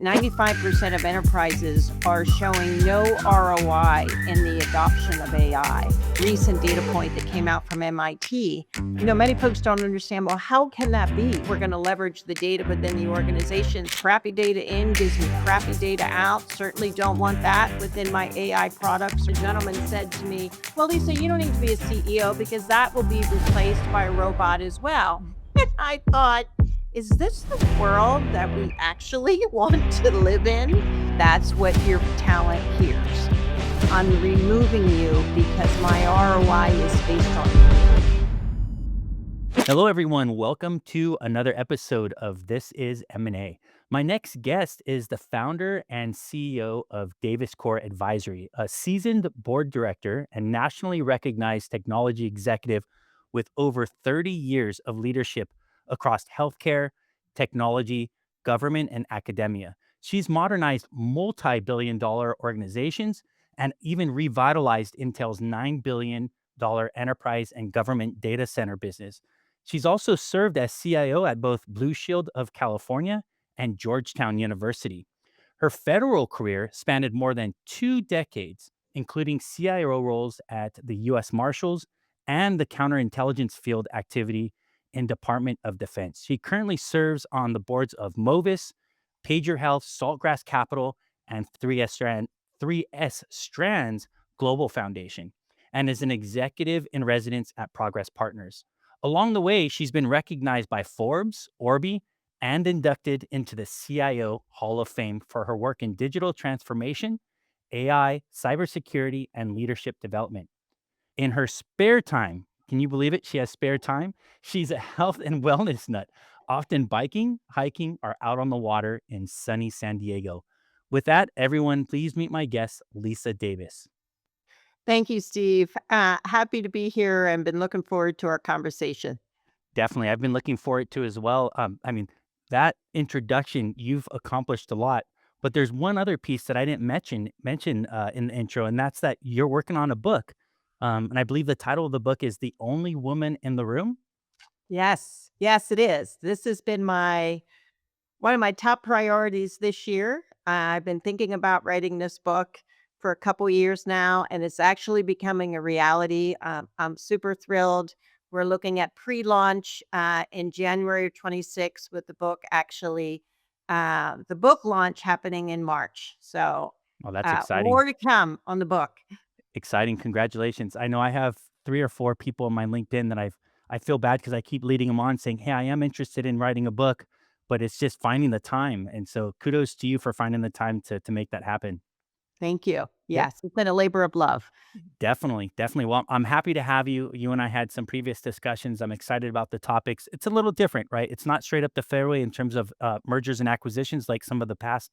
95% of enterprises are showing no ROI in the adoption of AI. Recent data point that came out from MIT. Many folks don't understand, well, how can that be? We're going to leverage the data within the organization. Crappy data in gives me crappy data out. Certainly don't want that within my AI products. A gentleman said to me, well, Lisa, you don't need to be a CEO because that will be replaced by a robot as well. I thought, is this the world that we actually want to live in? That's what your talent hears. I'm removing you because my ROI is based on you. Hello, everyone. Welcome to another episode of This Is M&A. My next guest is the founder and CEO of Davis Core Advisory, a seasoned board director and nationally recognized technology executive with over 30 years of leadership across healthcare, technology, government, and academia. She's modernized multi-billion-dollar organizations and even revitalized Intel's $9 billion enterprise and government data center business. She's also served as CIO at both Blue Shield of California and Georgetown University. Her federal career spanned more than 2 decades, including CIO roles at the U.S. Marshals and the counterintelligence field activity in Department of Defense. She currently serves on the boards of Movius, Pager Health, Saltgrass Capital, and 3S Strands Global Foundation, and is an executive in residence at Progress Partners. Along the way, she's been recognized by Forbes, Orbi, and inducted into the CIO Hall of Fame for her work in digital transformation, AI, cybersecurity, and leadership development. In her spare time, can you believe it? She has spare time. She's a health and wellness nut, often biking, hiking, or out on the water in sunny San Diego. With that, everyone, please meet my guest, Lisa Davis. Thank you, Steve. Happy to be here and been looking forward to our conversation. Definitely. I've been looking forward to as well. That introduction, you've accomplished a lot, but there's one other piece that I didn't mention in the intro, and that's that you're working on a book. And I believe the title of the book is The Only Woman in the Room. Yes, yes, it is. This has been one of my top priorities this year. I've been thinking about writing this book for a couple years now, and it's actually becoming a reality. I'm super thrilled. We're looking at pre-launch in January of 26 with the book launch happening in March. So Oh, that's exciting. more to come on the book. Exciting. Congratulations. I know I have 3 or 4 people on my LinkedIn that I feel bad because I keep leading them on saying, hey, I am interested in writing a book, but it's just finding the time. And so kudos to you for finding the time to make that happen. Thank you. Yep. Yes, it's been a labor of love. Definitely, definitely. Well, I'm happy to have you. You and I had some previous discussions. I'm excited about the topics. It's a little different, right? It's not straight up the fairway in terms of mergers and acquisitions like some of the past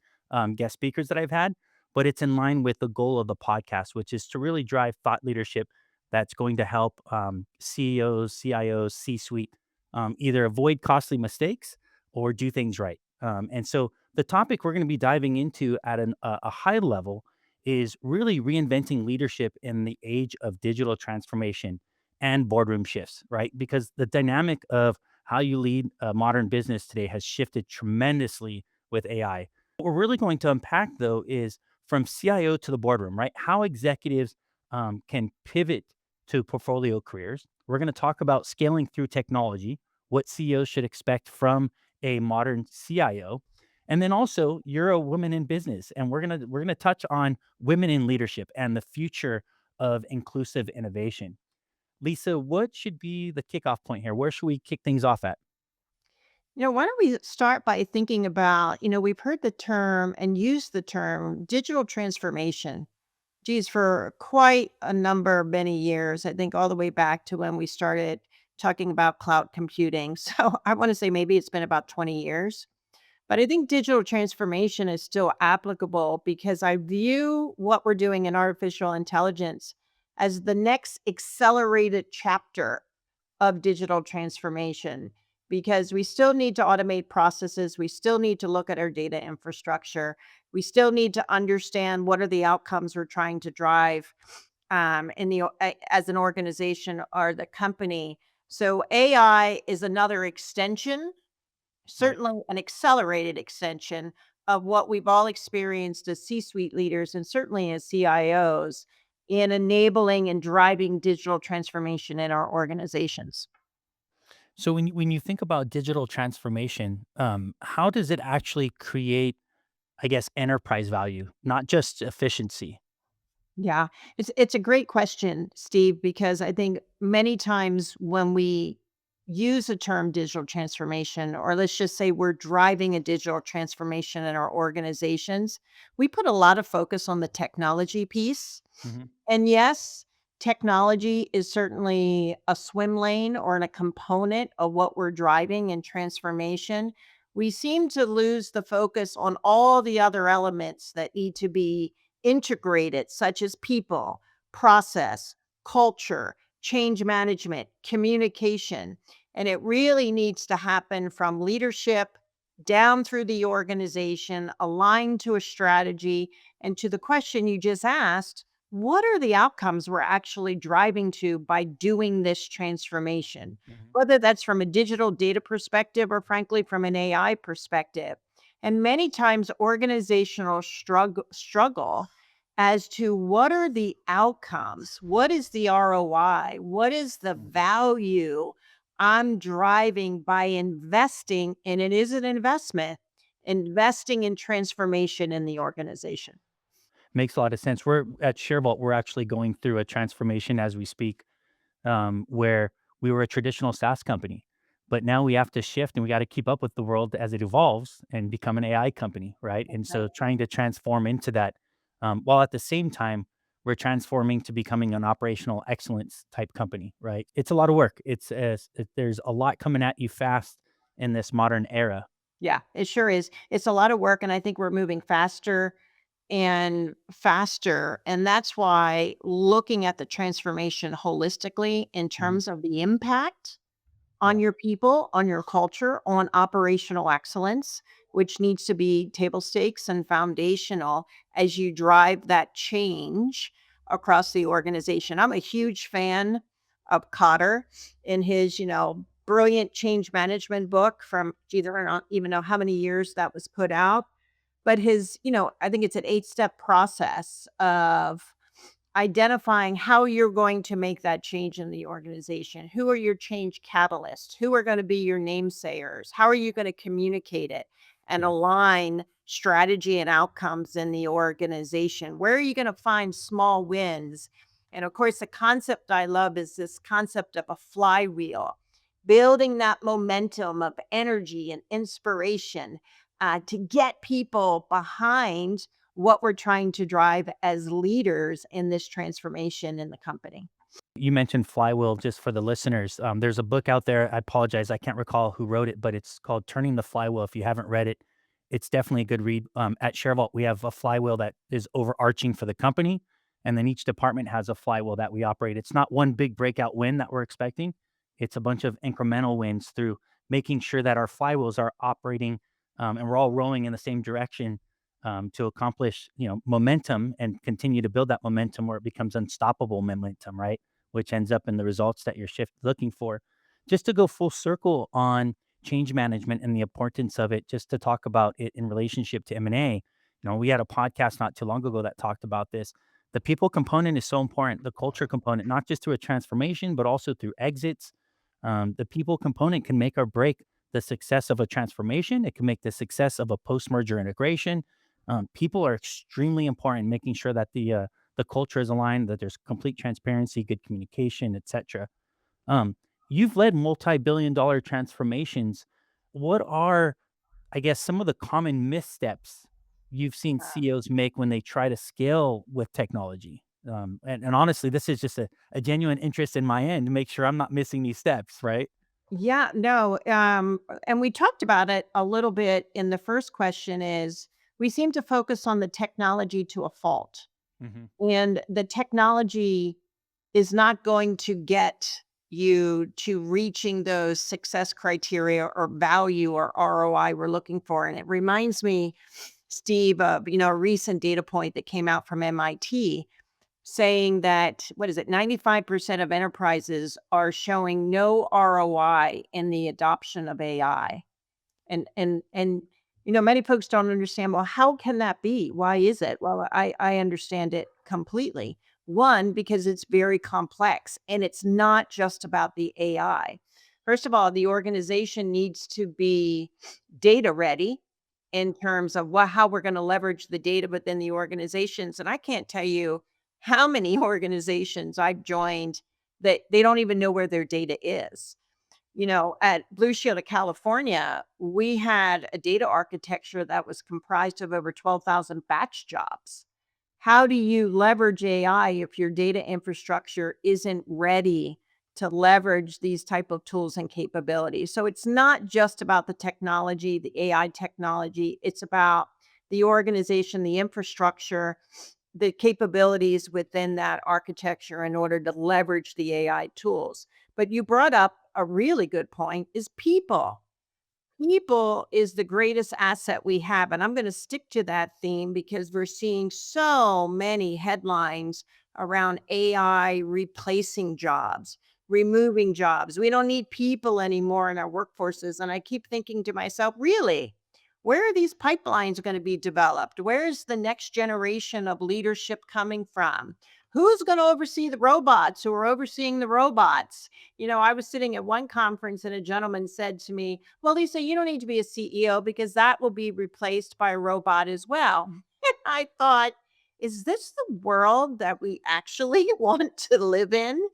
guest speakers that I've had, but it's in line with the goal of the podcast, which is to really drive thought leadership that's going to help CEOs, CIOs, C-suite either avoid costly mistakes or do things right. And so the topic we're going to be diving into at a high level is really reinventing leadership in the age of digital transformation and boardroom shifts, right? Because the dynamic of how you lead a modern business today has shifted tremendously with AI. What we're really going to unpack, though, is from CIO to the boardroom, right? How executives can pivot to portfolio careers. We're going to talk about scaling through technology, what CEOs should expect from a modern CIO. And then also, you're a woman in business, and we're gonna touch on women in leadership and the future of inclusive innovation. Lisa, what should be the kickoff point here? Where should we kick things off at? Why don't we start by thinking about, we've heard the term and used the term digital transformation. Geez, for quite a number, many years, I think all the way back to when we started talking about cloud computing. So I want to say maybe it's been about 20 years. But I think digital transformation is still applicable because I view what we're doing in artificial intelligence as the next accelerated chapter of digital transformation because we still need to automate processes. We still need to look at our data infrastructure. We still need to understand what are the outcomes we're trying to drive as an organization or the company. So AI is another extension, Right. certainly an accelerated extension of what we've all experienced as C-suite leaders and certainly as CIOs in enabling and driving digital transformation in our organizations. So when you think about digital transformation, how does it actually create, I guess, enterprise value, not just efficiency? Yeah, it's a great question, Steve, because I think many times when we use the term digital transformation, or let's just say we're driving a digital transformation in our organizations, we put a lot of focus on the technology piece. Mhm. And yes, technology is certainly a swim lane or a component of what we're driving in transformation. We seem to lose the focus on all the other elements that need to be integrated, such as people, process, culture, change management, communication. And it really needs to happen from leadership down through the organization, aligned to a strategy. And to the question you just asked, what are the outcomes we're actually driving to by doing this transformation? Mhm. Whether that's from a digital data perspective or, frankly, from an AI perspective. And many times, organizational struggle as to what are the outcomes, what is the ROI, what is the Mhm. value I'm driving by investing, and it is an investment, investing in transformation in the organization. Makes a lot of sense. We're at ShareVault, we're actually going through a transformation as we speak, where we were a traditional SaaS company, but now we have to shift and we got to keep up with the world as it evolves and become an AI company, right? And so trying to transform into that, while at the same time we're transforming to becoming an operational excellence type company, right? It's a lot of work. There's a lot coming at you fast in this modern era. Yeah, it sure is. It's a lot of work, and I think we're moving faster and faster. And that's why looking at the transformation holistically in Mhm. terms of the impact on Yeah, your people, on your culture, on operational excellence, which needs to be table stakes and foundational as you drive that change across the organization. I'm a huge fan of Cotter in his, brilliant change management book from, geez, I don't even know how many years that was put out. But his, I think it's an 8-step process of identifying how you're going to make that change in the organization. Who are your change catalysts? Who are going to be your namesayers? How are you going to communicate it and yeah. align strategy and outcomes in the organization? Where are you going to find small wins? And of course, the concept I love is this concept of a flywheel, building that momentum of energy and inspiration to get people behind what we're trying to drive as leaders in this transformation in the company. You mentioned Flywheel just for the listeners. There's a book out there. I apologize. I can't recall who wrote it, but it's called Turning the Flywheel. If you haven't read it, it's definitely a good read. At ShareVault, we have a flywheel that is overarching for the company. And then each department has a flywheel that we operate. It's not one big breakout win that we're expecting. It's a bunch of incremental wins through making sure that our flywheels are operating, and we're all rowing in the same direction, to accomplish, momentum and continue to build that momentum where it becomes unstoppable momentum, right? Which ends up in the results that you're looking for. Just to go full circle on change management and the importance of it, just to talk about it in relationship to M&A. We had a podcast not too long ago that talked about this. The people component is so important, the culture component, not just through a transformation, but also through exits. The people component can make or break the success of a transformation. It can make the success of a post-merger integration. People are extremely important, making sure that the culture is aligned, that there's complete transparency, good communication, etc. Um, you've led multi-billion-dollar transformations. What are, I guess, some of the common missteps you've seen CEOs make when they try to scale with technology? And honestly, this is just a genuine interest in my end to make sure I'm not missing these steps, right? Yeah, no, and we talked about it a little bit in the first question is we seem to focus on the technology to a fault. Hmm. And the technology is not going to get you to reaching those success criteria or value or ROI we're looking for. And it reminds me, Steve, of a recent data point that came out from MIT saying that what is it, 95% of enterprises are showing no ROI in the adoption of AI. And Many folks don't understand, well, how can that be? Why is it? Well, I understand it completely. One, because it's very complex and it's not just about the AI. First of all, the organization needs to be data ready in terms of how we're going to leverage the data within the organizations. And I can't tell you how many organizations I've joined that they don't even know where their data is. At Blue Shield of California, we had a data architecture that was comprised of over 12,000 batch jobs. How do you leverage AI if your data infrastructure isn't ready to leverage these type of tools and capabilities? So it's not just about the technology, the AI technology, it's about the organization, the infrastructure, the capabilities within that architecture in order to leverage the AI tools. But you brought up a really good point is people. People is the greatest asset we have, and I'm gonna stick to that theme because we're seeing so many headlines around AI replacing jobs, removing jobs. We don't need people anymore in our workforces, and I keep thinking to myself, "Really? Where are these pipelines gonna be developed? Where's the next generation of leadership coming from? Who's gonna oversee the robots who are overseeing the robots?" I was sitting at one conference and a gentleman said to me, "Well, Lisa, you don't need to be a CEO because that will be replaced by a robot as well." And I thought, is this the world that we actually want to live in?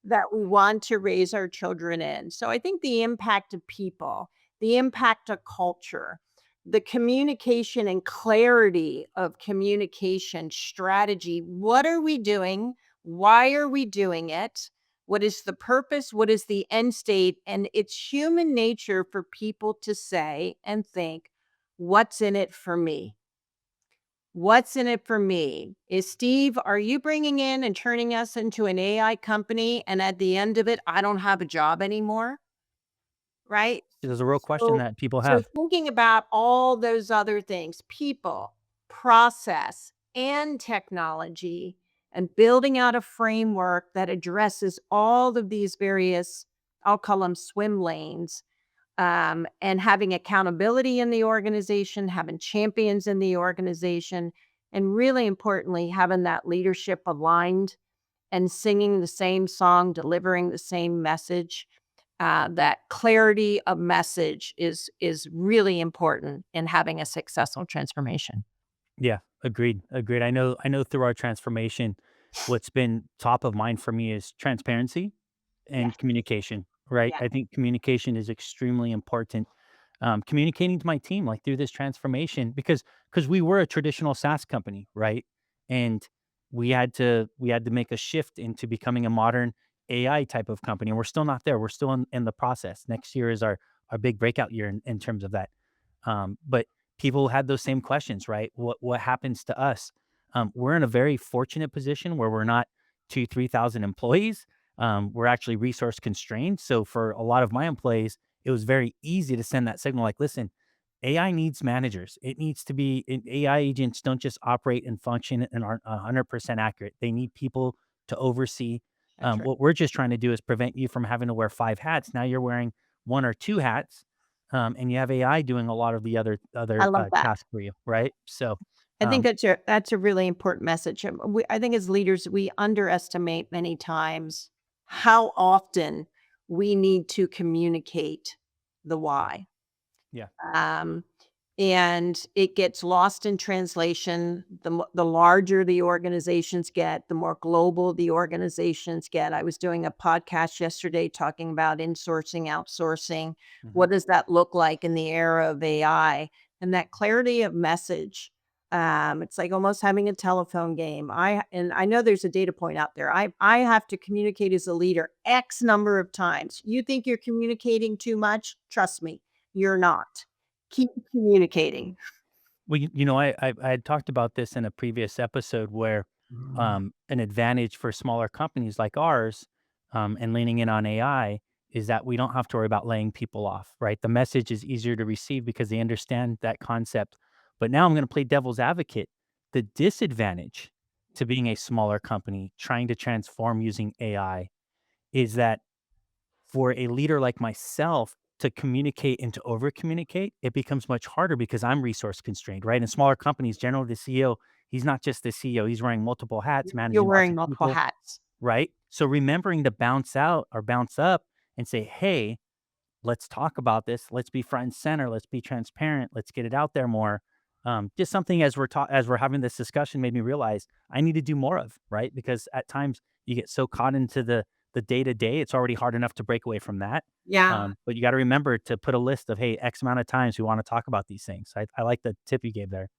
That we want to raise our children in. So I think the impact of people, the impact of culture, the communication and clarity of communication strategy. What are we doing? Why are we doing it? What is the purpose? What is the end state? And it's human nature for people to say and think, what's in it for me? What's in it for me? Is Steve, are you bringing in and turning us into an AI company? And at the end of it, I don't have a job anymore, right? There's a real question So, that people so have. thinking about all those other things, people, process, and technology, and building out a framework that addresses all of these various, I'll call them swim lanes, and having accountability in the organization, having champions in the organization, and really importantly, having that leadership aligned and singing the same song, delivering the same message. That clarity of message is really important in having a successful transformation. Yeah, agreed, agreed. I know through our transformation, what's been top of mind for me is transparency Yes, and communication, right? yes, I think communication is extremely important. Communicating to my team, like through this transformation, because we were a traditional SaaS company, right? And we had to make a shift into becoming a modern AI type of company. And we're still not there. We're still in the process. Next year is our big breakout year in terms of that. But people had those same questions, right? What happens to us? We're in a very fortunate position where we're not 3,000 employees. We're actually resource constrained. So for a lot of my employees, it was very easy to send that signal like, listen, AI needs managers. It needs to be AI agents don't just operate and function and aren't 100% accurate. They need people to oversee. that's right. What we're just trying to do is prevent you from having to wear five hats. Now you're wearing one or two hats, and you have AI doing a lot of the other I other love that. tasks for you, right? So, I think um, that's a really important message. I think as leaders, we underestimate many times how often we need to communicate the why. yeah, Um, and it gets lost in translation. The larger the organizations get, the more global the organizations get. I was doing a podcast yesterday talking about insourcing, outsourcing. hmm What does that look like in the era of AI? And that clarity of message. It's like almost having a telephone game. I know there's a data point out there. I have to communicate as a leader X number of times. You think you're communicating too much? Trust me, you're not. Keep communicating. well, I had talked about this in a previous episode where an advantage for smaller companies like ours, and leaning in on AI is that we don't have to worry about laying people off, right? The message is easier to receive because they understand that concept. But now I'm going to play devil's advocate. The disadvantage to being a smaller company trying to transform using AI is that for a leader like myself, to communicate and to over communicate, it becomes much harder because I'm resource constrained, right? In smaller companies, generally the CEO, he's not just the CEO, he's wearing multiple hats, You're managing lots wearing of multiple people, hats. right? So remembering to bounce out or bounce up and say, hey, let's talk about this. Let's be front and center. Let's be transparent. Let's get it out there more. Just something as we're having this discussion made me realize I need to do more of, right? Because at times you get so caught into the day to day, it's already hard enough to break away from that. Yeah. But you got to remember to put a list of, hey, X amount of times we want to talk about these things. I like the tip you gave there.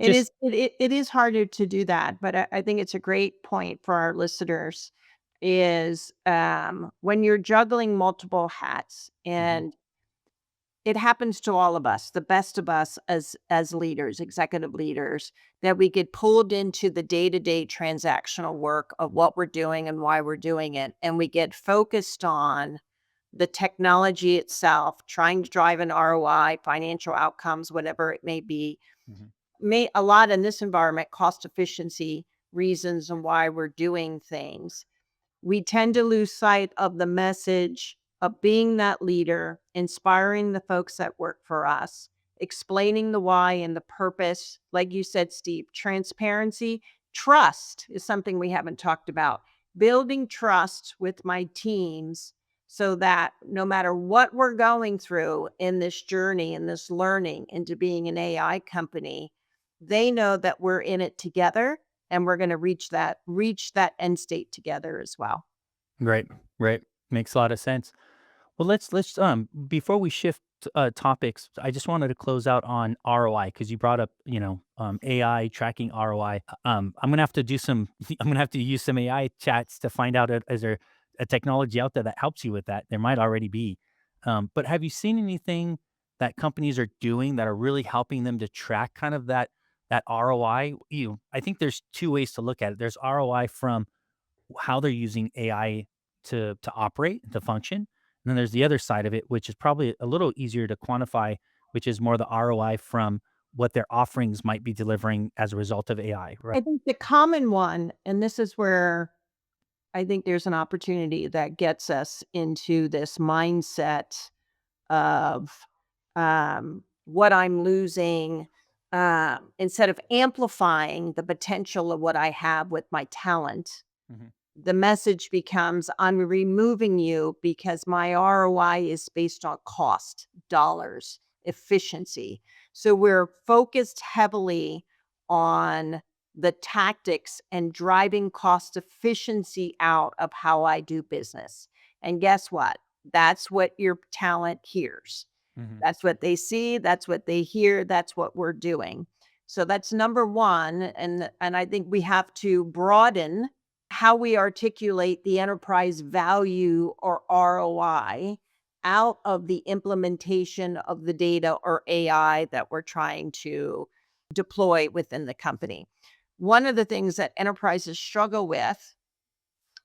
Just It is harder to do that, but I think it's a great point for our listeners is, when you're juggling multiple hats, Mhm, and it happens to all of us, the best of us as leaders, executive leaders, that we get pulled into the day-to-day transactional work of what we're doing and why we're doing it, and we get focused on the technology itself, trying to drive an ROI, financial outcomes, whatever it may be. mhm, May a lot in this environment, cost efficiency reasons and why we're doing things. We tend to lose sight of the message of being that leader, inspiring the folks that work for us, explaining the why and the purpose. Like you said, Steve, transparency, trust is something we haven't talked about. Building trust with my teams so that no matter what we're going through in this journey and this learning into being an AI company, they know that we're in it together and we're gonna reach that end state together as well. right, right. Makes a lot of sense. Well, let's before we shift topics, I just wanted to close out on ROI because you brought up, AI tracking ROI. I'm gonna have to do some. I'm gonna have to use some AI chats to find out is there a technology out there that helps you with that. There might already be, but have you seen anything that companies are doing that are really helping them to track kind of that ROI? I think there's two ways to look at it. There's ROI from how they're using AI to operate, to function. And then there's the other side of it, which is probably a little easier to quantify, which is more the ROI from what their offerings might be delivering as a result of AI, right? I think the common one, and this is where I think there's an opportunity that gets us into this mindset of, what I'm losing, instead of amplifying the potential of what I have with my talent. Mhm, The message becomes, I'm removing you because my ROI is based on cost, dollars, efficiency. So we're focused heavily on the tactics and driving cost efficiency out of how I do business. And guess what? That's what your talent hears. mhm, That's what they see, that's what they hear, that's what we're doing. So that's number 1, and I think we have to broaden how we articulate the enterprise value or ROI out of the implementation of the data or AI that we're trying to deploy within the company. One of the things that enterprises struggle with,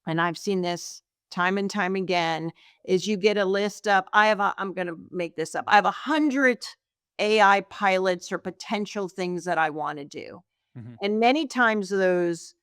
and I've seen this time and time again, is you get a list of, I'm going to make this up. I have 100 AI pilots or potential things that I want to do. mhm, And many times those,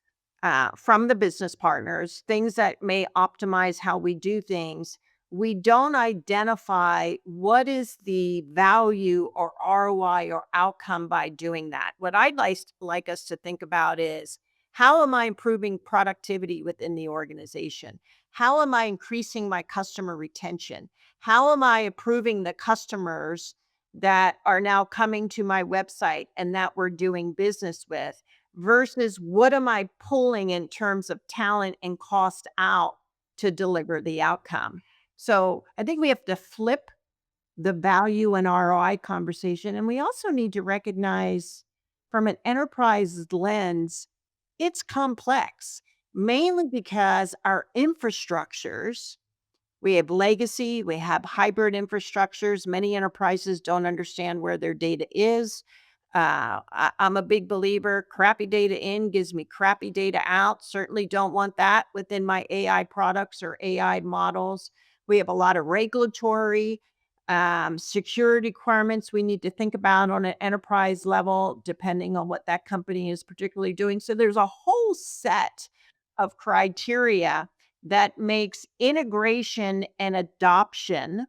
from the business partners, things that may optimize how we do things, we don't identify what is the value or ROI or outcome by doing that. What I'd like us to think about is, how am I improving productivity within the organization? How am I increasing my customer retention? How am I improving the customers that are now coming to my website and that we're doing business with? Versus what am I pulling in terms of talent and cost out to deliver the outcome? So I think we have to flip the value and ROI conversation. And we also need to recognize from an enterprise lens, it's complex, mainly because our infrastructures, we have legacy, we have hybrid infrastructures. Many enterprises don't understand where their data is. I'm a big believer, crappy data in gives me crappy data out. Certainly don't want that within my AI products or AI models. We have a lot of regulatory, security requirements we need to think about on an enterprise level, depending on what that company is particularly doing. So there's a whole set of criteria that makes integration and adoption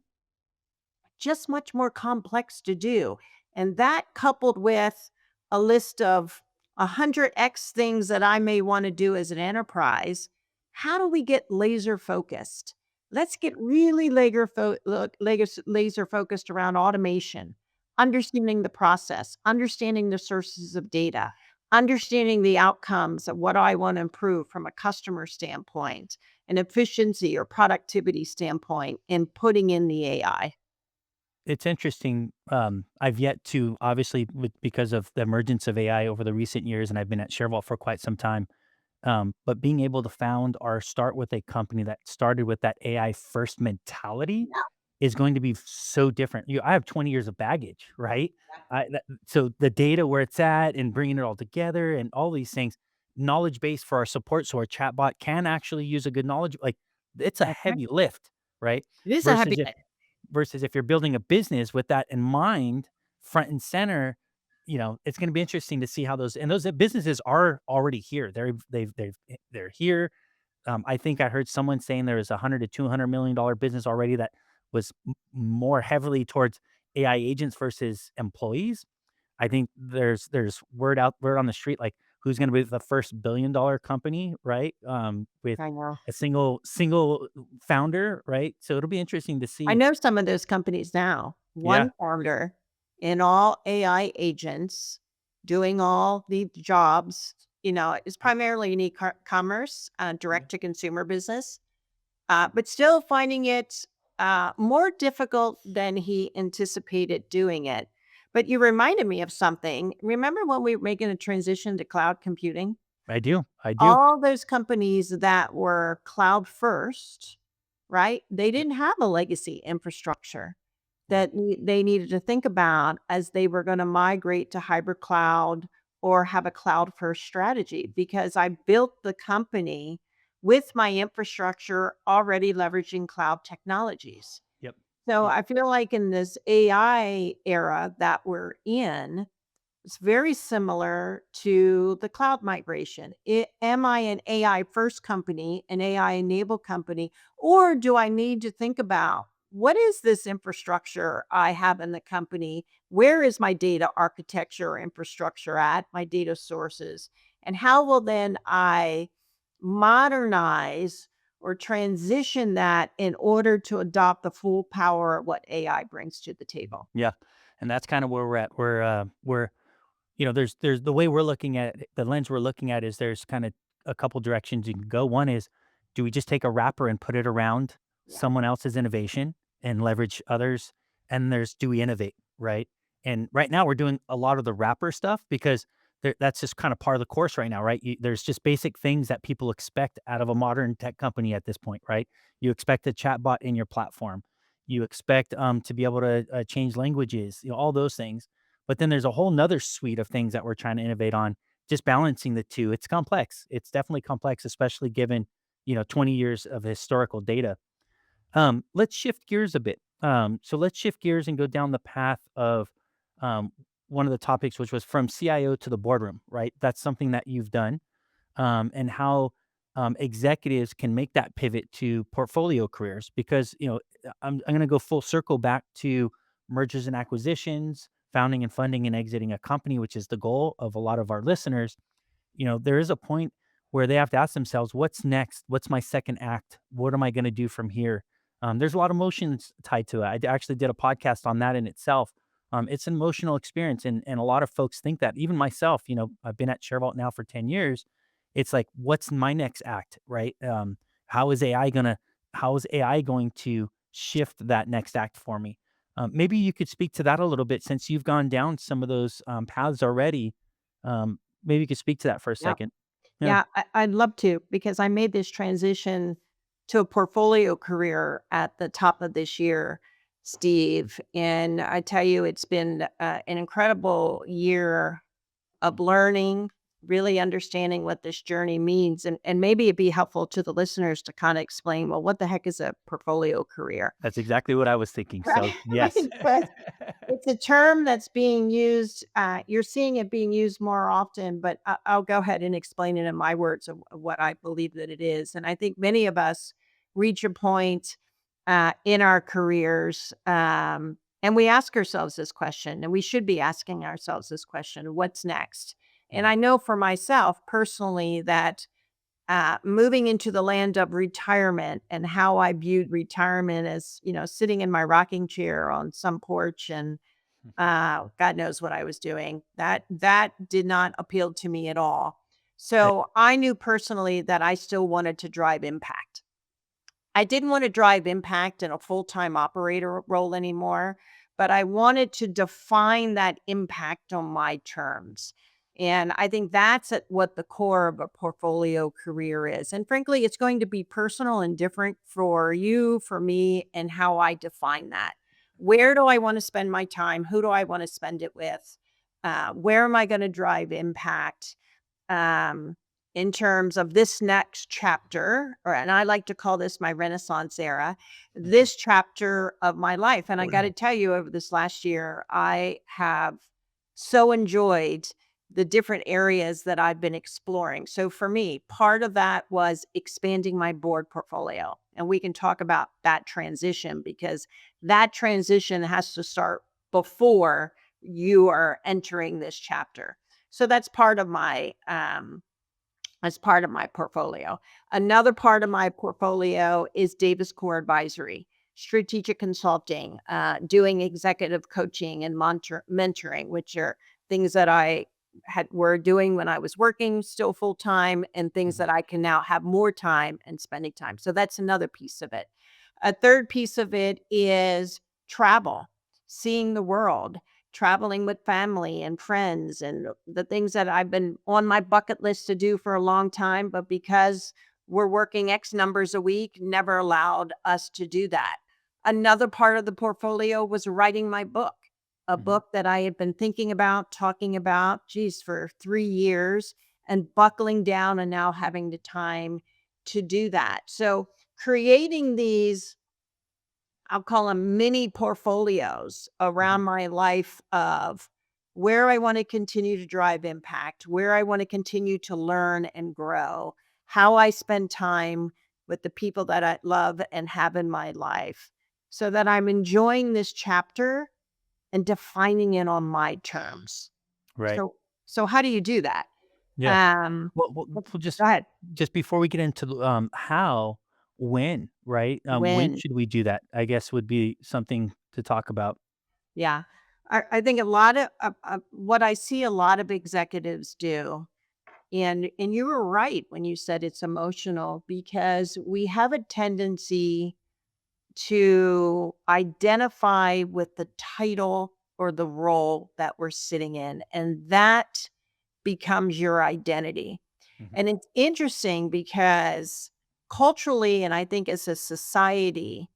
just much more complex to do. And that coupled with a list of 100x things that I may want to do as an enterprise, how do we get laser focused? Let's get really laser focused around automation, understanding the process, understanding the sources of data, understanding the outcomes of what I want to improve from a customer standpoint, an efficiency or productivity standpoint, and putting in the AI. It's interesting. I've yet to obviously because of the emergence of AI over the recent years, and I've been at ShareVault for quite some time. But being able to found or start with a company that started with that AI first mentality Yeah. is going to be so different. I have 20 years of baggage, right? So the data where it's at and bringing it all together and all these things, knowledge base for our support, so our chatbot can actually use a good knowledge. Like it's a That's right. heavy lift, right? It is a Versus heavy if you're building a business with that in mind, front and center, it's going to be interesting to see how those businesses are already here. They're here. I think I heard someone saying there is $100 to $200 million business already that was more heavily towards AI agents versus employees. I think there's word on the street like who's going to be the first $1 billion company, right? With I know. a single founder, right? So it'll be interesting to I see. know some of those companies now. Yeah, One founder and all AI agents doing all the jobs, it's primarily an commerce, yeah, direct to consumer business, but still finding it more difficult than he anticipated doing it. But you reminded me of something. Remember when we were making a transition to cloud computing? I do, I do. All those companies that were cloud first, right? They Yep, didn't have a legacy infrastructure right, that they needed to think about as they were going to migrate to hybrid cloud or have a cloud first strategy because I built the company with my infrastructure already leveraging cloud technologies. yep, So yep, I feel like in this AI era that we're in, it's very similar to the cloud migration. Am I an AI first company, an AI enabled company, or do I need to think about what is this infrastructure I have in the company? Where is my data architecture or infrastructure at, my data sources? And how will then I modernize or transition that in order to adopt the full power of what AI brings to the table? yeah, and that's kind of where we're at. There's the way we're looking at it, the lens we're looking at is there's kind of a couple directions you can go. One is, do we just take a wrapper and put it around Yeah. someone else's innovation and leverage others? And there's, do we innovate, right? And right now we're doing a lot of the wrapper stuff because that's just kind of part of the course right now, right? There's just basic things that people expect out of a modern tech company at this point, right? You expect a chatbot in your platform. You expect to be able to change languages, all those things, but then there's a whole nother suite of things that we're trying to innovate on, just balancing the 2. It's complex. It's definitely complex, especially given, 20 years of historical data. Let's shift gears a bit. So let's shift gears and go down the path of um, one of the topics, which was from CIO to the boardroom, right? That's something that you've done, and how executives can make that pivot to portfolio careers because I'm going to go full circle back to mergers and acquisitions, founding and funding and exiting a company, which is the goal of a lot of our listeners. There is a point where they have to ask themselves, what's next? What's my second act? What am I going to do from here? There's a lot of emotions tied to it. Actually did a podcast on that in itself. It's an emotional experience. And a lot of folks think that, even myself, I've been at ShareVault now for 10 years. It's like, what's my next act? Right. How is AI going to, how is AI going to shift that next act for me? Maybe you could speak to that a little bit since you've gone down some of those paths already. Maybe you could speak to that for a Yeah. second. Yeah, Yeah, I'd love to because I made this transition to a portfolio career at the top of this year, Steve. And I tell you, it's been an incredible year of learning, really understanding what this journey means. And maybe it'd be helpful to the listeners to kind of explain, well, what the heck is a portfolio career? that's exactly what I was thinking. Right. So, yes. Because it's a term that's being used, you're seeing it being used more often, but I'll go ahead and explain it in my words of what I believe that it is. And I think many of us reach a point in our careers. And we ask ourselves this question, and we should be asking ourselves this question, what's next? And Mhm. I know for myself personally that moving into the land of retirement and how I viewed retirement as, sitting in my rocking chair on some porch and God knows what I was doing. That did not appeal to me at all. Right. So I knew personally that I still wanted to drive impact. I didn't want to drive impact in a full-time operator role anymore, but I wanted to define that impact on my terms. And I think that's at what the core of a portfolio career is. And frankly, it's going to be personal and different for you, for me, and how I define that. Where do I want to spend my time? Who do I want to spend it with? Where am I going to drive impact? um, in terms of this next chapter, and I like to call this my Renaissance era, Mhm. this chapter of my life. And I got to Wow. tell you, over this last year, I have so enjoyed the different areas that I've been exploring. So for me, part of that was expanding my board portfolio. And we can talk about that transition because that transition has to start before you are entering this chapter. So that's part of my portfolio. Another part of my portfolio is Davis Core Advisory, strategic consulting, doing executive coaching and mentoring, which are things that I were doing when I was working still full time, and things Mhm. that I can now have more time and spending time. So that's another piece of it. A third piece of it is travel, seeing the world, traveling with family and friends, and the things that I've been on my bucket list to do for a long time, but because we're working X numbers a week, never allowed us to do that. Another part of the portfolio was writing my book, a Mhm. book that I had been thinking about, talking about, geez, for 3 years, and buckling down and now having the time to do that. So creating these, I'll call them mini portfolios around Mhm. my life of where I want to continue to drive impact, where I want to continue to learn and grow, how I spend time with the people that I love and have in my life, so that I'm enjoying this chapter and defining it on my terms. Right. So how do you do that? Yeah. Um, Well, go ahead. just before we get into the, how, when, right? When When? should we do that? I guess would be something to talk about. Yeah. I think a lot of what I see a lot of executives do, and you were right when you said it's emotional, because we have a tendency to identify with the title or the role that we're sitting in, and that becomes your identity. Mhm. And it's interesting because culturally, and I think as a society,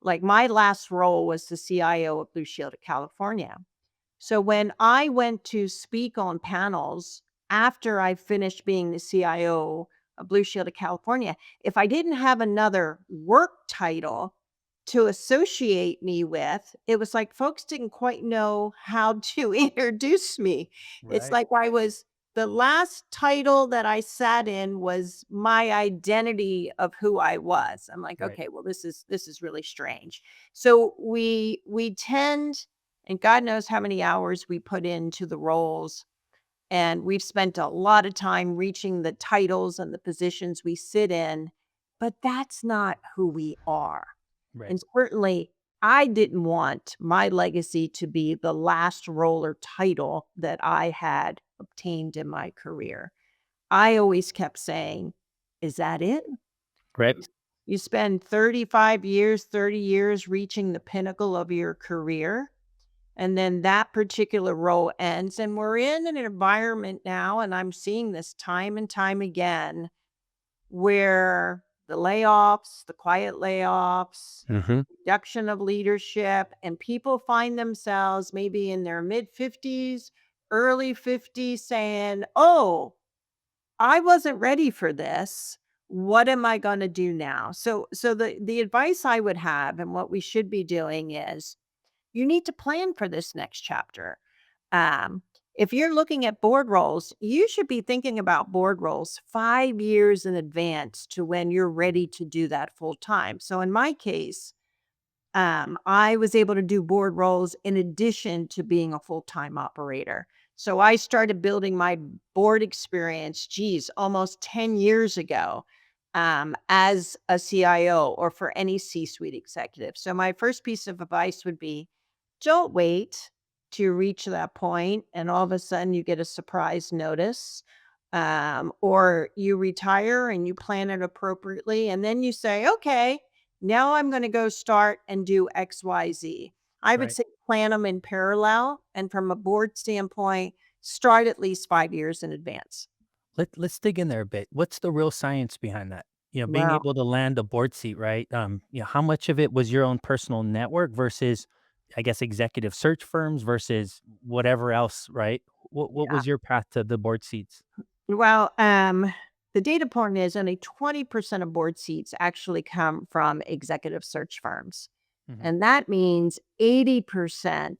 like my last role was the CIO of Blue Shield of California. So when I went to speak on panels after I finished being the CIO of Blue Shield of California, if I didn't have another work title to associate me with, it was like folks didn't quite know how to introduce me. It's Right. like I was, the last title that I sat in was my identity of who I was. I'm like, Right. okay, well, this is really strange. So we tend, and God knows how many hours we put into the roles. And we've spent a lot of time reaching the titles and the positions we sit in, but that's not who we are. Right. And certainly, I didn't want my legacy to be the last role or title that I had obtained in my career. I always kept saying, is that it? Right. You spend 35 years, 30 years reaching the pinnacle of your career, and then that particular role ends, and we're in an environment now, and I'm seeing this time and time again, where the layoffs, the quiet layoffs, Mhm. reduction of leadership, and people find themselves maybe in their mid 50s, early 50s saying, "Oh, I wasn't ready for this. What am I going to do now?" So the advice I would have, and what we should be doing, is you need to plan for this next chapter. Um, if you're looking at board roles, you should be thinking about board roles 5 years in advance to when you're ready to do that full time. So in my case, I was able to do board roles in addition to being a full-time operator. So I started building my board experience, geez, almost 10 years ago, as a CIO or for any C-suite executive. So my first piece of advice would be don't wait to reach that point and all of a sudden you get a surprise notice. Or you retire and you plan it appropriately. And then you say, okay, now I'm going to go start and do XYZ. I would Right. say plan them in parallel. And from a board standpoint, start at least 5 years in advance. Let's dig in there a bit. What's the real science behind that? Being Wow. able to land a board seat, right? How much of it was your own personal network versus, I guess, executive search firms versus whatever else, right? What was your path to the board seats? Well, the data point is only 20% of board seats actually come from executive search firms. Hmm. And that means 80%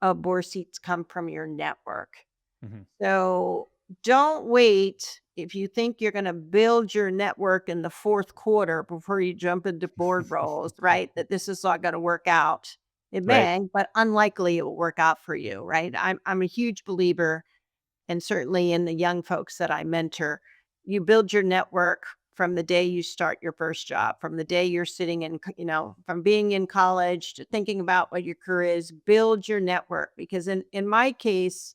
of board seats come from your network. Hmm. So don't wait if you think you're going to build your network in the fourth quarter before you jump into board roles, right? That this is not going to work out. It Right. may, but unlikely it will work out for you, right? I'm a huge believer, and certainly in the young folks that I mentor, you build your network from the day you start your first job, from the day you're sitting in, from being in college to thinking about what your career is, build your network. Because in my case,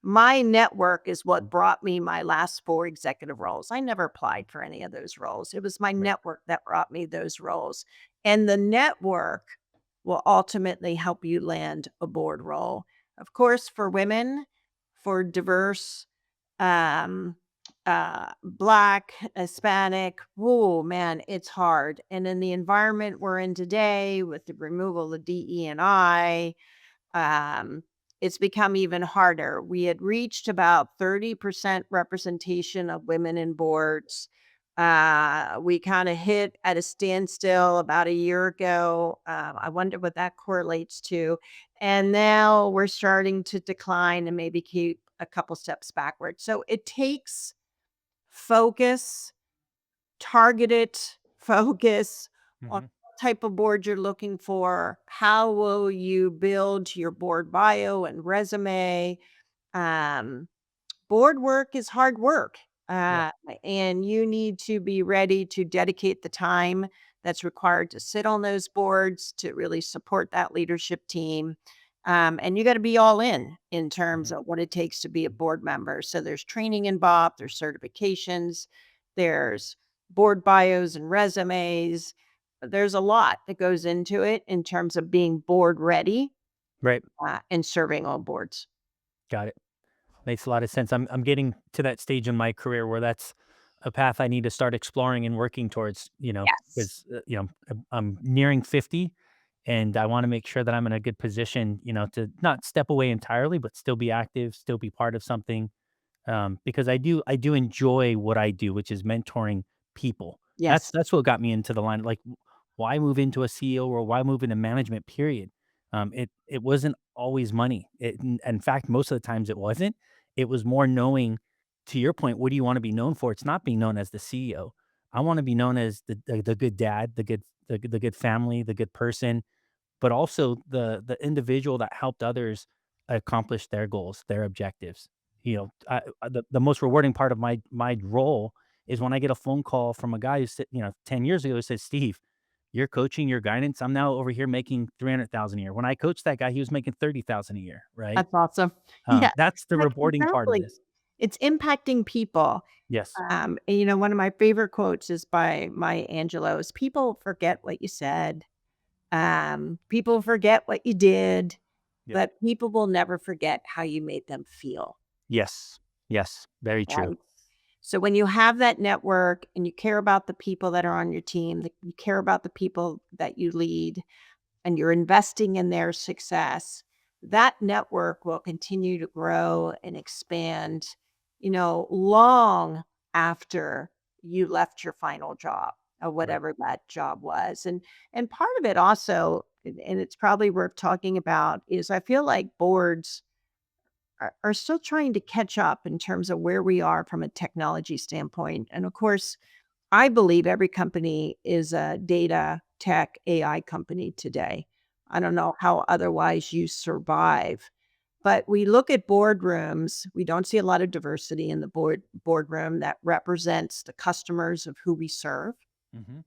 my network is what brought me my last 4 executive roles. I never applied for any of those roles. It was my Right. network that brought me those roles. And the network will ultimately help you land a board role. Of course, for women, for diverse, um, Black, Hispanic, oh man, it's hard. And in the environment we're in today with the removal of DE and I, um, it's become even harder. We had reached about 30% representation of women in boards. We kind of hit at a standstill about a year ago. I wonder what that correlates to. And now we're starting to decline and maybe keep a couple steps backward. So it takes focus, targeted focus on Hmm. what type of board you're looking for. How will you build your board bio and resume? Um, Board work is hard work, Yeah. uh, and you need to be ready to dedicate the time that's required to sit on those boards to really support that leadership team. And you got to be all in terms Hmm. of what it takes to be a board member. So there's training involved, there's certifications, there's board bios and resumes. There's a lot that goes into it in terms of being board ready Right. and serving on boards. Got it. Makes a lot of sense. I'm getting to that stage in my career where that's a path I need to start exploring and working towards, Yes. because, I'm nearing 50 and I want to make sure that I'm in a good position, to not step away entirely, but still be active, still be part of something. Because I do enjoy what I do, which is mentoring people. That's Yes. that's what got me into the line. Like, why move into a CEO or why move into management? Period. It wasn't always money. In fact, most of the times it wasn't. It was more knowing. To your point, what do you want to be known for? It's not being known as the CEO. I want to be known as the good dad, the good family, the good person, but also the individual that helped others accomplish their goals, their objectives. The most rewarding part of my role is when I get a phone call from a guy who said, 10 years ago, who says, "Steve, your coaching, your guidance, I'm now over here making 300,000 a year." When I coached that guy, he was making 30,000 a year, right? That's awesome. Yeah, That's the rewarding part of exactly. this. It's impacting people. Yes. And, one of my favorite quotes is by Maya Angelou's, "People forget what you said. People forget what you did, Yep. but people will never forget how you made them feel." Yes. Yes. Very true. Right? So when you have that network and you care about the people that are on your team, that you care about the people that you lead, and you're investing in their success, that network will continue to grow and expand, long after you left your final job or Right. whatever that job was. And part of it also, and it's probably worth talking about, is I feel like boards are still trying to catch up in terms of where we are from a technology standpoint. And of course, I believe every company is a data tech AI company today. I don't know how otherwise you survive. But we look at boardrooms, we don't see a lot of diversity in the boardroom that represents the customers of who we serve. Hmm.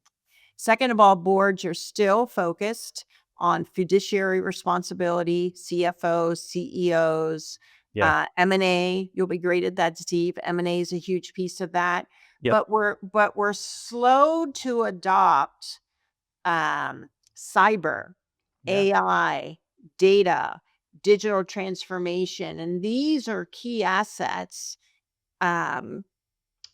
Second of all, boards are still focused on fiduciary responsibility, CFOs, CEOs, Yeah. M&A. You'll be great at Steve. M&A is a huge piece of that. Yep. But we're slow to adopt cyber, Yeah. AI, data, digital transformation, and these are key assets. Um,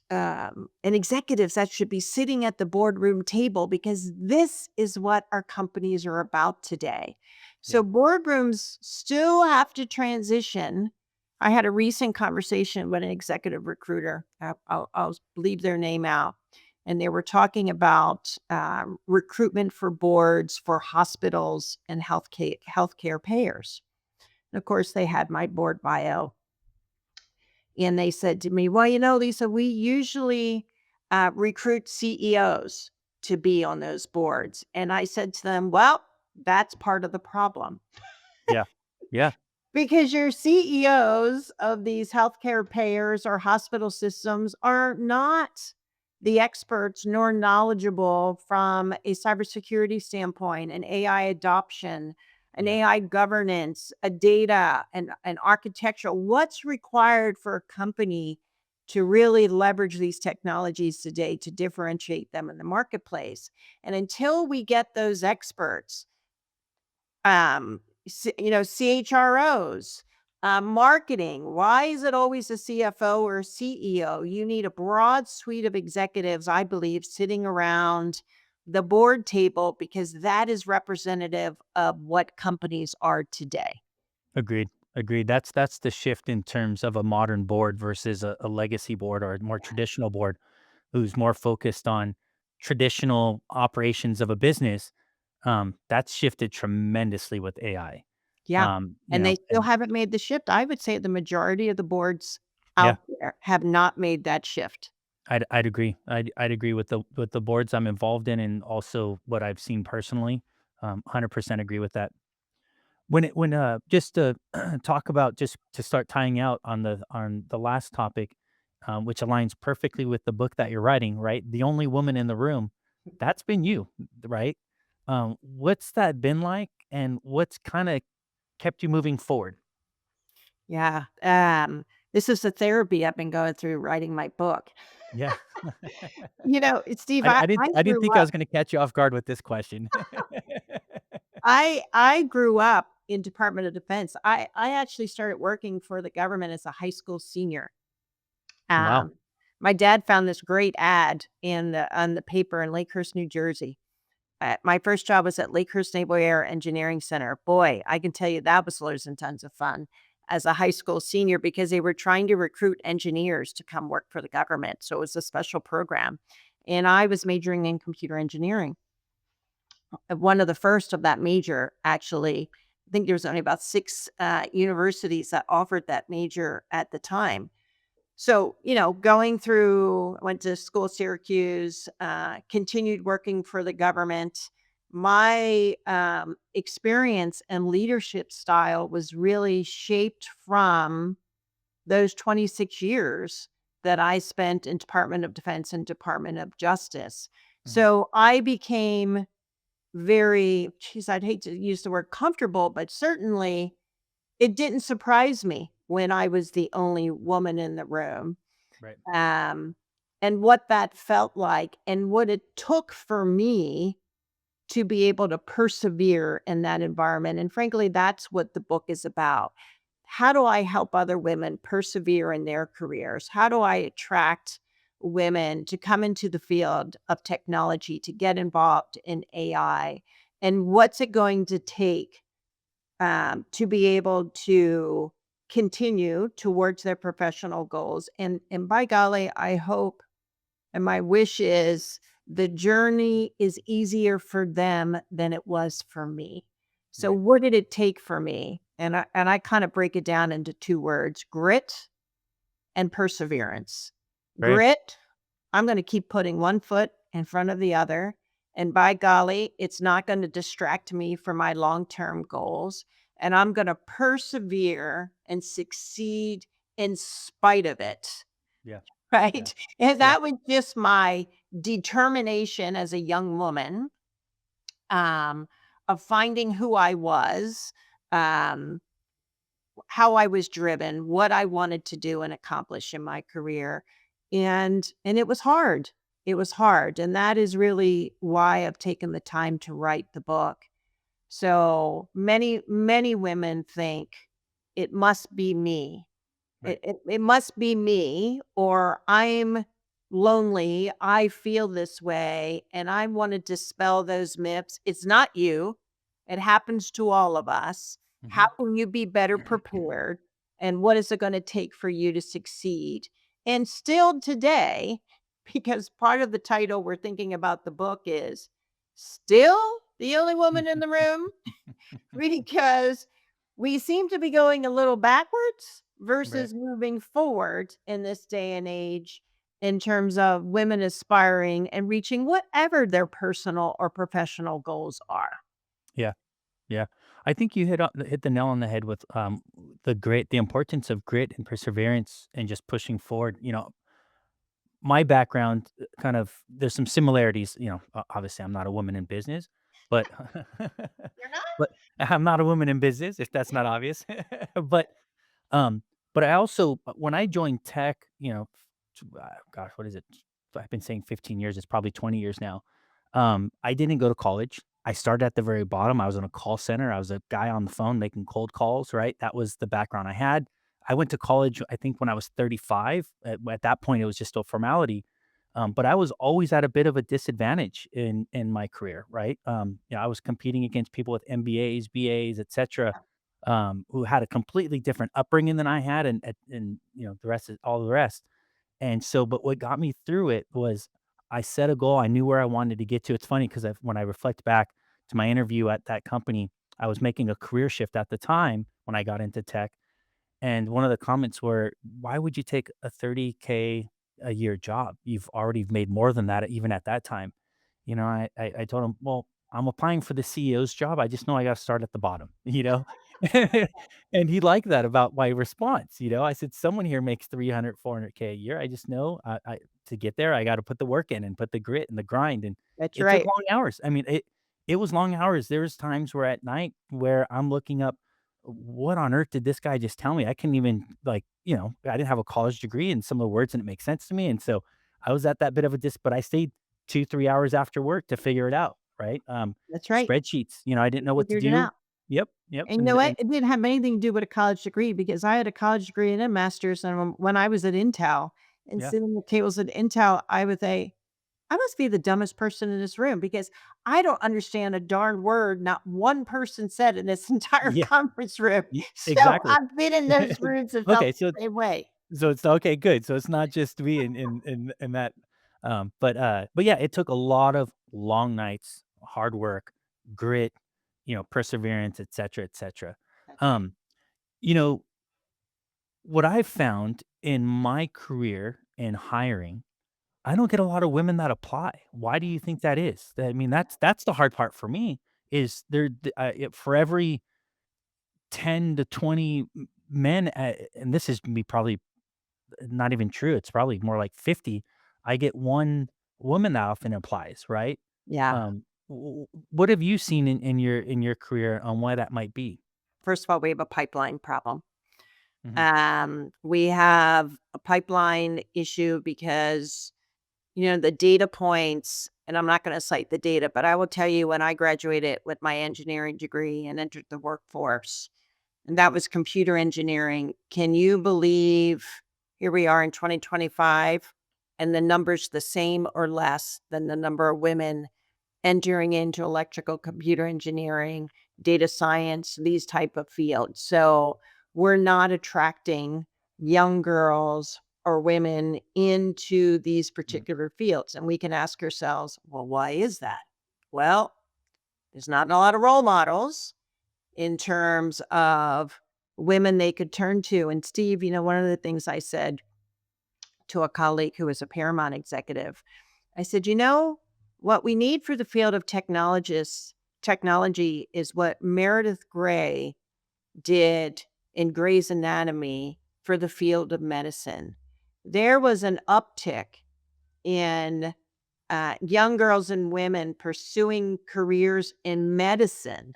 and executives that should be sitting at the boardroom table because this is what our companies are about today. Yeah. So boardrooms still have to transition. I had a recent conversation with an executive recruiter. I'll leave their name out. And they were talking about recruitment for boards for hospitals and healthcare payers. And of course, they had my board bio and they said to me, "Well, Lisa, we usually recruit CEOs to be on those boards." And I said to them, "Well, that's part of the problem Yeah. Yeah. because your CEOs of these healthcare payers or hospital systems are not the experts nor knowledgeable from a cybersecurity standpoint, an AI adoption, an Yeah. AI governance, a data and architectural. What's required for a company to really leverage these technologies today to differentiate them in the marketplace? And until we get those experts, CHROs, marketing. Why is it always a CFO or a CEO? You need a broad suite of executives, I believe, sitting around the board table because that is representative of what companies are today. Agreed. Agreed. That's the shift in terms of a modern board versus a legacy board or a more traditional board who's more focused on traditional operations of a business. That's shifted tremendously with AI. Yeah. And they still And haven't made the shift. I would say the majority of the boards yeah, out there have not made that shift. I'd agree. I'd agree with the boards I'm involved in, and also what I've seen personally. 100% agree with that. When just to talk about, just to start tying out on the last topic, which aligns perfectly with the book that you're writing, right? The only woman in the room, that's been you, right? What's that been like, and what's kind of kept you moving forward? Yeah. This is the therapy I've been going through writing my book. Yeah. Steve, I didn't think I was going to catch you off guard with this question. I grew up in Department of Defense. I actually started working for the government as a high school senior. Wow. Um, my dad found this great ad on the paper in Lakehurst, New Jersey. My first job was at Lakehurst Naval Air Engineering Center. Boy, I can tell you that was loads and tons of fun as a high school senior because they were trying to recruit engineers to come work for the government. So it was a special program. And I was majoring in computer engineering. One of the first of that major, actually. I think there was only about 6 universities that offered that major at the time. So, going through, went to school at Syracuse, continued working for the government. My experience and leadership style was really shaped from those 26 years that I spent in Department of Defense and Department of Justice. Mhm. So I became very, geez, I'd hate to use the word comfortable, but certainly it didn't surprise me when I was the only woman in the room, Right. um, and what that felt like and what it took for me to be able to persevere in that environment, and frankly, that's what the book is about. How do I help other women persevere in their careers? How do I attract women to come into the field of technology, to get involved in AI? And what's it going to take to be able to continue towards their professional goals? And by golly, I hope and my wish is the journey is easier for them than it was for me. So Right. what did it take for me? And I kind of break it down into 2 words: grit and perseverance. Right. Grit, I'm going to keep putting one foot in front of the other. And by golly, it's not going to distract me from my long term goals. And I'm going to persevere and succeed in spite of it. Yeah. Yeah. Right. And Yeah. that was just my determination as a young woman, um, of finding who I was, um, how I was driven, what I wanted to do and accomplish in my career. And it was hard. It was hard. And that is really why I've taken the time to write the book. So many women think it must be me. Right. It must be me, or I'm lonely, I feel this way, and I wanna dispel those myths. It's not you. It happens to all of us. How Mhm. can you be better prepared, and what is it gonna take for you to succeed? And still today, because part of the title we're thinking about the book is, "Still the only woman in the room?" Because we seem to be going a little backwards Right. versus moving forward in this day and age in terms of women aspiring and reaching whatever their personal or professional goals are. Yeah. Yeah. I think you hit the nail on the head with the importance of grit and perseverance and just pushing forward. My background kind of there's some similarities, obviously I'm not a woman in business, but You're not? but I'm not a woman in business if that's not obvious. but Um, but I also when I joined tech, gosh, what is it? I've been saying 15 years, it's probably 20 years now. I didn't go to college. I started at the very bottom. I was in a call center. I was a guy on the phone making cold calls, right? That was the background I had. I went to college, I think, when I was 35. At that point, it was just a formality. But I was always at a bit of a disadvantage in my career, right? I was competing against people with MBAs, BAs, etc., who had a completely different upbringing than I had, and the rest is all the rest. And so, but what got me through it was I set a goal. I knew where I wanted to get to. It's funny because when I reflect back to my interview at that company, I was making a career shift at the time when I got into tech, and one of the comments were, "Why would you take a 30K a year job? You've already made more than that even at that time." I told him, "Well, I'm applying for the CEO's job. I just know I gotta start at the bottom," you know? And he liked that about my response, I said, "Someone here makes 300, 400K a year. I just know I to get there, I gotta put the work in and put the grit and the grind," and That's it took right. long hours. I mean, it was long hours. There was times where at night where I'm looking up, "What on earth did this guy just tell me?" I couldn't even, I didn't have a college degree, and some of the words didn't make sense to me, and so I was at that bit of a but I stayed 2, 3 hours after work to figure it out, right? That's right. Spreadsheets, I didn't know what to Figured it do. out. Yep, yep, And you know what? It didn't have anything to do with a college degree because I had a college degree and a master's, and when I was at Intel and yeah, sitting at tables at Intel, I would say, I must be the dumbest person in this room because I don't understand a darn word not one person said in this entire yeah, conference room. So exactly. I've been in those rooms and felt Okay, so the same way. it's okay, good. So it's not just me in that, but yeah, it took a lot of long nights, hard work, grit, perseverance, et cetera, et cetera. That's right. Um, you know, what I've found in my career in hiring, I don't get a lot of women that apply. Why do you think that is? I mean, that's the hard part for me is for every 10 to 20 men, and this is me probably not even true. It's probably more like 50. I get one woman that often applies, right? Yeah. What have you seen in your career on why that might be? First of all, we have a pipeline problem. Mhm. We have a pipeline issue because the data points, and I'm not going to cite the data, but I will tell you when I graduated with my engineering degree and entered the workforce, and that was computer engineering. Can you believe here we are in 2025 and the number's the same or less than the number of women entering into electrical computer engineering, data science, these type of fields. So we're not attracting young girls or women into these Mhm. particular fields. And we can ask ourselves, well, why is that? Well, there's not a lot of role models in terms of women they could turn to. And Steve, one of the things I said to a colleague who was a Paramount executive, I said, What we need for the field of technology is what Meredith Grey did in Grey's Anatomy for the field of medicine. There was an uptick in young girls and women pursuing careers in medicine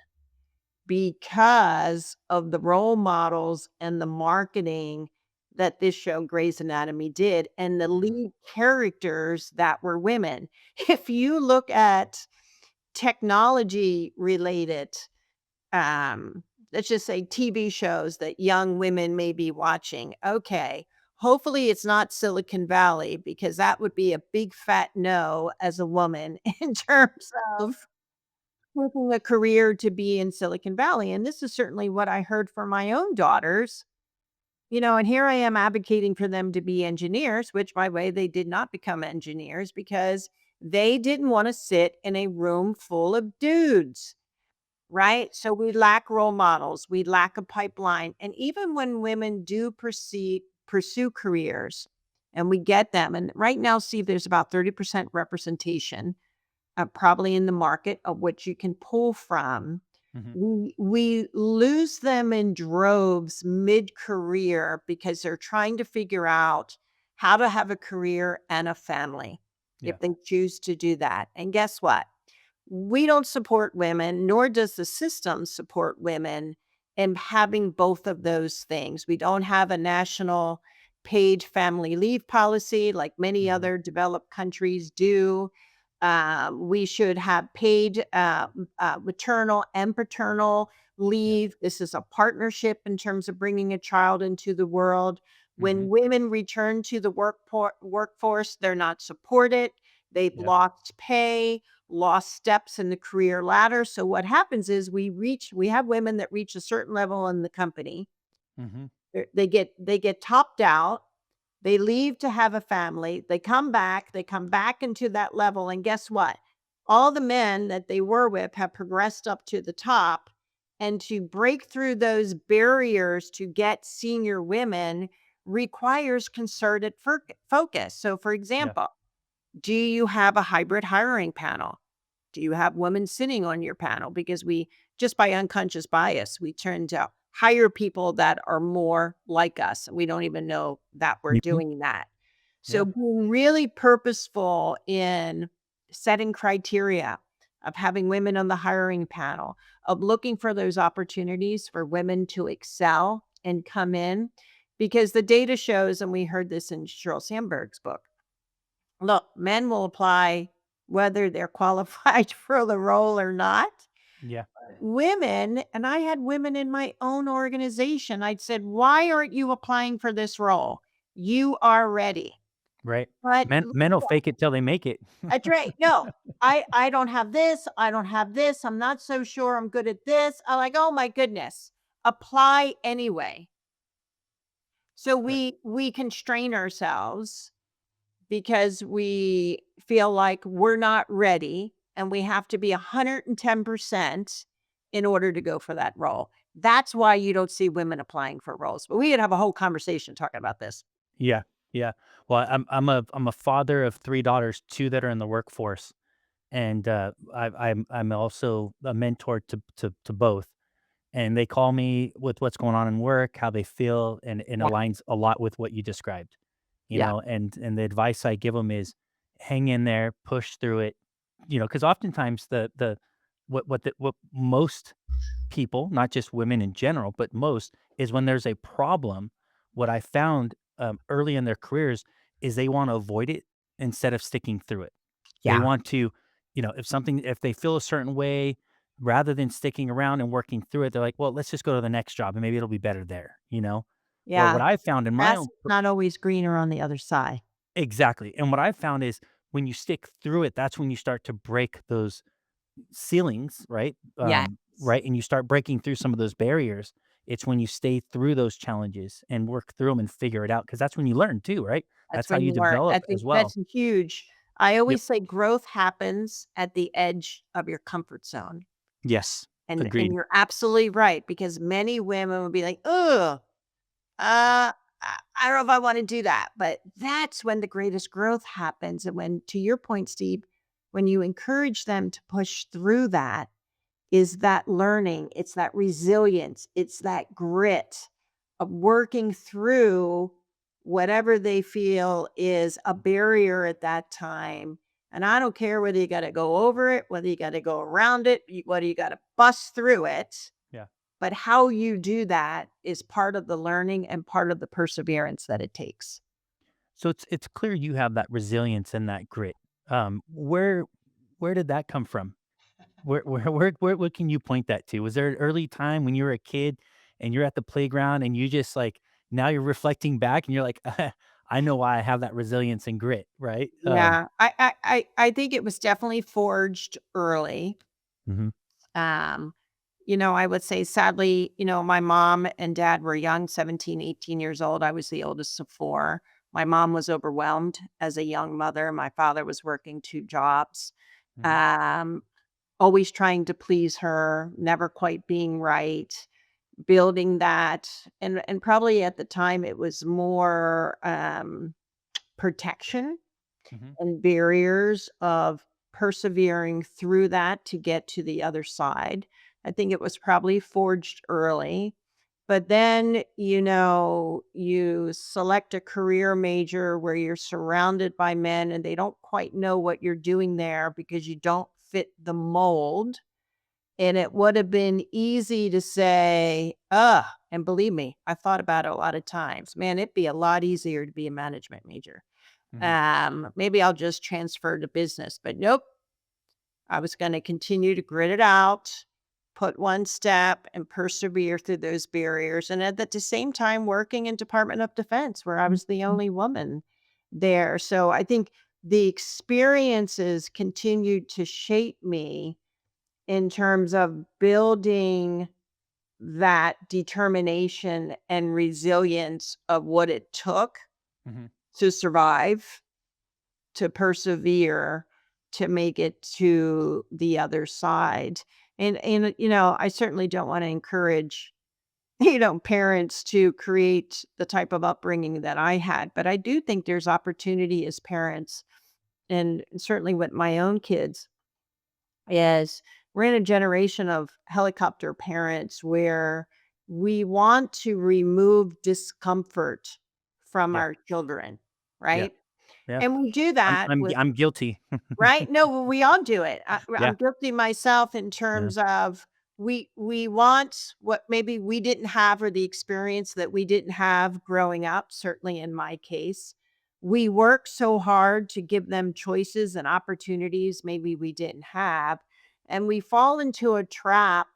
because of the role models and the marketing that this show Grey's Anatomy did, and the Mhm. lead characters that were women. If you look at technology related, um, let's just say TV shows that young women may be watching, okay, hopefully it's not Silicon Valley because that would be a big fat no as a woman in terms of picking a career to be in Silicon Valley, and this is certainly what I heard from my own daughters, and here I am advocating for them to be engineers, which, by the way, they did not become engineers because they didn't wanna sit in a room full of dudes, right? So we lack role models, we lack a pipeline, and even when women do pursue careers, and we get them, and right now, Steve, there's about 30% representation probably in the market of which you can pull from. Mhm. We lose them in droves mid-career because they're trying to figure out how to have a career and a family Yeah. if they choose to do that. And guess what? We don't support women, nor does the system support women in having both of those things. We don't have a national paid family leave policy like many Mhm. other developed countries do. We should have paid maternal and paternal Yeah. leave. This is a partnership in terms of bringing a child into the world. When Mhm. women return to the workforce, they're not supported. They've Yeah. lost pay, lost steps in the career ladder. So what happens is we have women that reach a certain level in the company. Mhm. They get topped out. They leave to have a family. They come back into that level, and guess what? All the men that they were with have progressed up to the top, and to break through those barriers to get senior women requires concerted focus. So, for Yeah. example, do you have a hybrid hiring panel? Do you have women sitting on your panel? Because we just by unconscious bias, we tend to hire people that are more like us, and we don't even know that we're Mhm. doing that. So Yeah. being really purposeful in setting criteria of having women on the hiring panel, of looking for those opportunities for women to excel and come in, because the data shows, and we heard this in Sheryl Sandberg's book, look, men will apply whether they're qualified for the role or not. Yeah. Women, and I had women in my own organization, I'd said, "Why aren't you applying for this role? You are ready." Right. But Men will fake it till they make it. that's right. No, I don't have this. I don't have this. I'm not so sure I'm good at this. I'm like, "Oh my goodness." Apply anyway. So Right. we constrain ourselves because we feel like we're not ready and we have to be 110% in order to go for that role. That's why you don't see women applying for roles. But we could have a whole conversation talking about this. Yeah. Yeah. Well, I'm a father of 3 daughters, 2 that are in the workforce, and, I'm also a mentor to both. And they call me with what's going on in work, how they feel, and Yeah. aligns a lot with what you described, Yeah. and the advice I give them is hang in there, push through it, because oftentimes what most people, not just women in general, but most, is when there's a problem, what I found, early in their careers is they wanna avoid it instead of sticking through it. They Yeah. want to, if they feel a certain way, rather than sticking around and working through it, they're like, "Well, let's just go to the next job and maybe it'll be better there," you know? Well, Yeah. what I found in my Grass own is not always greener on the other side. exactly, and what I found is when you stick through it, that's when you start to break those ceilings, right? Yes. Right, and you start breaking through some of those barriers. It's when you stay through those challenges and work through them and figure it out, because that's when you learn too, right? That's That's how when you you learn. develop as well. That's huge. I Yep. always say growth happens at the edge of your comfort zone. Yes. And Agreed. you're absolutely right because many women would be like, "Ugh, I don't know if I wanna do that," but that's when the greatest growth happens, and when to your point, Steve, when you encourage them to push through that, is that learning, it's that resilience, it's that grit of working through whatever they feel is a barrier at that time. And I don't care whether you got to go over it, whether you got to go around it, whether you got to bust through it, Yeah. but how you do that is part of the learning and part of the perseverance that it takes. So it's clear you have that resilience and that grit. Where did that come from? Where what can you point that to? Was there an early time when you were a kid and you're at the playground and you just like now you're reflecting back and you're like, I know why I have that resilience and grit, right? Yeah, I think it was definitely forged early. Mhm, Um, I would say sadly, my mom and dad were young, 17, 18 years old. I was the oldest of four. My mom was overwhelmed as a young mother. My father was working two jobs, mhm, um, always trying to please her, never quite being right, building that. And probably at the time it was more protection mhm, and barriers of persevering through that to get to the other side. I think it was probably forged early. But then, you select a career major where you're surrounded by men and they don't quite know what you're doing there because you don't fit the mold. And it would have been easy to say, and believe me, I thought about it a lot of times. Man, it'd be a lot easier to be a management major. mhm, Maybe I'll just transfer to business, but nope. I was going to continue to grit it out, put one step and persevere through those barriers. And at the same time, working in Department of Defense, where I was the only woman there. So I think the experiences continued to shape me in terms of building that determination and resilience of what it took mhm. to survive, to persevere, to make it to the other side. And I certainly don't wanna encourage, parents to create the type of upbringing that I had, but I do think there's opportunity as parents, and certainly with my own kids, is we're in a generation of helicopter parents where we want to remove discomfort from Yeah, our children, yeah, right? yeah. And we do that with I'm guilty. right? No, well, we all do it. Yeah, I'm guilty myself in yeah, terms of we want what maybe we didn't have or the experience that we didn't have growing up, certainly in my case. We work so hard to give them choices and opportunities maybe we didn't have, and we fall into a trap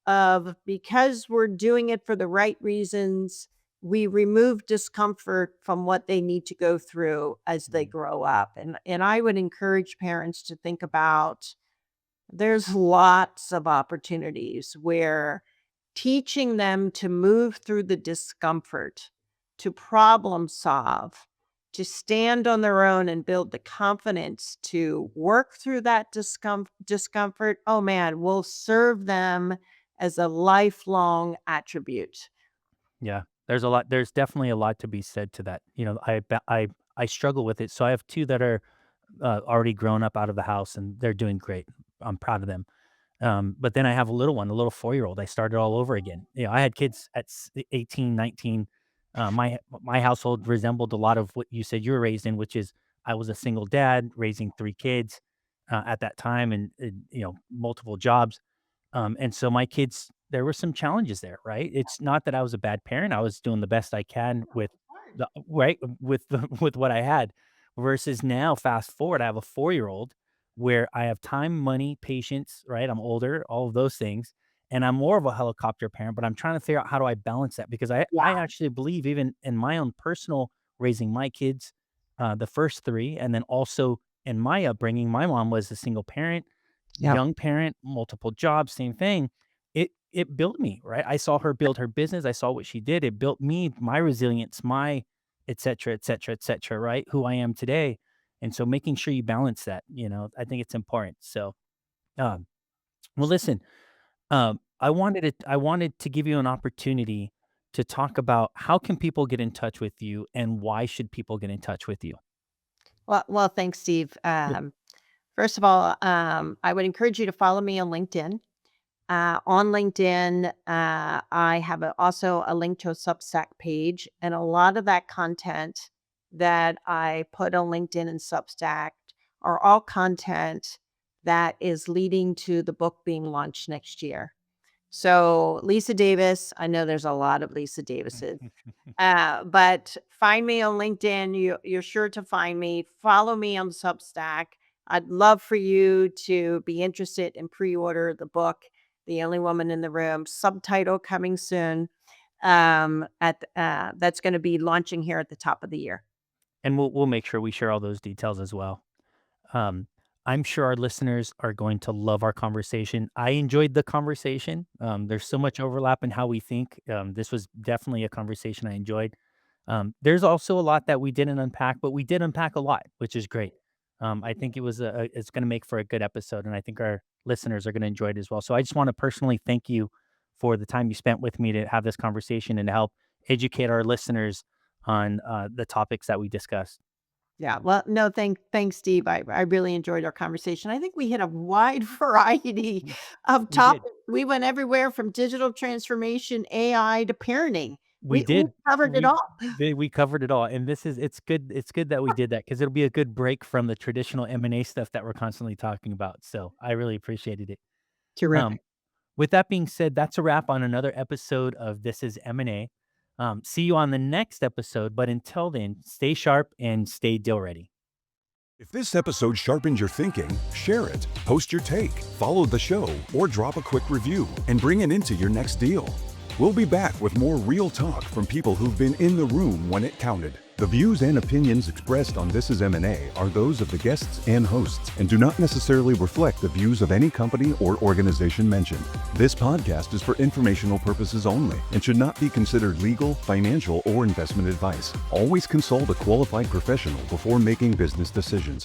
of because we're doing it for the right reasons, we remove discomfort from what they need to go through as they mhm, grow up. And I would encourage parents to think about there's lots of opportunities where teaching them to move through the discomfort, to problem solve, to stand on their own and build the confidence to work through that discomfort, oh man, will serve them as a lifelong attribute. yeah. There's definitely a lot to be said to that. I struggle with it. So I have 2 that are, already grown up out of the house, and they're doing great. I'm proud of them. But then I have a little one, a little 4-year-old. I started all over again. I had kids at 18, 19. My household resembled a lot of what you said you were raised in, which is I was a single dad raising 3 kids at that time and multiple jobs. And so my kids, there were some challenges there, right? It's not that I was a bad parent. I was doing the best I can with the right with the with what I had. Versus now, fast forward, I have a 4-year-old where I have time, money, patience, right? I'm older, all of those things. And I'm more of a helicopter parent, but I'm trying to figure out how do I balance that because I Yeah. actually believe even in my own personal raising my kids, the first 3, and then also in my upbringing, my mom was a single parent, Yep. young parent, multiple jobs, same thing. It built me, right? I saw her build her business. I saw what she did. It built me, my resilience, my et cetera, et cetera, et cetera, right? Who I am today. And so making sure you balance that, I think it's important. So, um, well, listen, I wanted to give you an opportunity to talk about how can people get in touch with you and why should people get in touch with you? Well, thanks, Steve. First of all, I would encourage you to follow me on LinkedIn. On LinkedIn, I have also a link to a Substack page, and a lot of that content that I put on LinkedIn and Substack are all content that is leading to the book being launched next year. So, Lisa Davis, I know there's a lot of Lisa Davises. But find me on LinkedIn. You're sure to find me. Follow me on Substack. I'd love for you to be interested and pre-order the book, The Only Woman in the Room, subtitle coming soon. That's going to be launching here at the top of the year. And we'll make sure we share all those details as well. Um, I'm sure our listeners are going to love our conversation. I enjoyed the conversation. There's so much overlap in how we think. This was definitely a conversation I enjoyed. There's also a lot that we didn't unpack, but we did unpack a lot, which is great. I think it's going to make for a good episode, and I think our listeners are going to enjoy it as well. So I just want to personally thank you for the time you spent with me to have this conversation and to help educate our listeners on the topics that we discussed. Yeah. Well, no, thanks, Steve. I really enjoyed our conversation. I think we hit a wide variety of We did. topics. We went everywhere from digital transformation, AI to parenting. We We did. covered it all. We covered it all, and it's good that we did that because 'cause it'll be a good break from the traditional M&A stuff that we're constantly talking about, so I really appreciated it. Um, Terrific. with that being said, that's a wrap on another episode of This Is M&A. See you on the next episode, but until then, stay sharp and stay deal ready. If this episode sharpened your thinking, share it, post your take, follow the show, or drop a quick review and bring it into your next deal. We'll be back with more real talk from people who've been in the room when it counted. The views and opinions expressed on This Is M&A are those of the guests and hosts and do not necessarily reflect the views of any company or organization mentioned. This podcast is for informational purposes only and should not be considered legal, financial, or investment advice. Always consult a qualified professional before making business decisions.